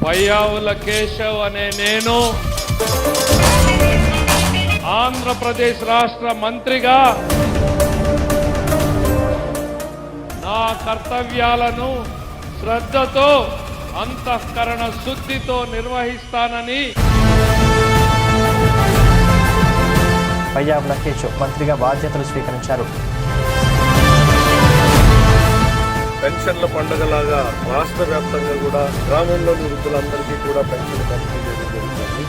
పయ్యావుల కేశవ్ అనే నేను ఆంధ్రప్రదేశ్ రాష్ట్ర మంత్రిగా నా కర్తవ్యాలను శ్రద్ధతో అంతఃకరణ శుద్ధితో నిర్వహిస్తానని పయ్యావుల కేశవ్ మంత్రిగా బాధ్యతలు స్వీకరించారు. పెన్షన్ల పండుగలాగా రాష్ట్ర వ్యాప్తంగా కూడా గ్రామంలోని వృద్ధులందరికీ కూడా పెన్షన్ పంపిణీ చేయడం జరుగుతుంది.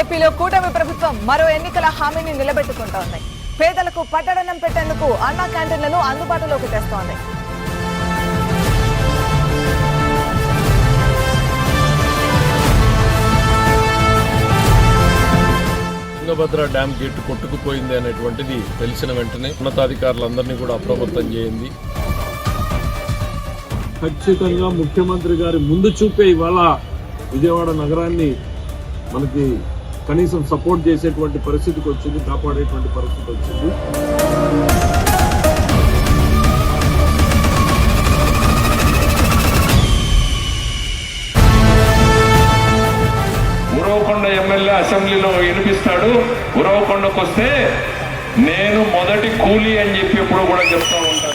ఏపీలో కూటమి ప్రభుత్వం మరో ఎన్నికల హామీని నిలబెట్టుకుంటోంది. పేదలకు పట్టడనం పెట్టేందుకు అన్నా క్యాంటీన్లను అందుబాటులోకి తెస్తోంది. తుంగభద్ర డ్యామ్ గేట్ కొట్టుకుపోయింది అనేటువంటిది తెలిసిన వెంటనే ఉన్నతాధికారులందరినీ కూడా అప్రమత్తం చేయింది. ఖచ్చితంగా ముఖ్యమంత్రి గారి ముందు చూపే ఇవాళ విజయవాడ నగరాన్ని మనకి కనీసం సపోర్ట్ చేసేటువంటి పరిస్థితికి వచ్చింది, కాపాడేటువంటి పరిస్థితి వచ్చింది. ఉరవకొండ ఎమ్మెల్యే అసెంబ్లీలో వినిపిస్తాడు. ఉరవకొండకు వస్తే నేను మొదటి కూలీ అని చెప్పి ఎప్పుడు కూడా చెప్తా ఉంటాను.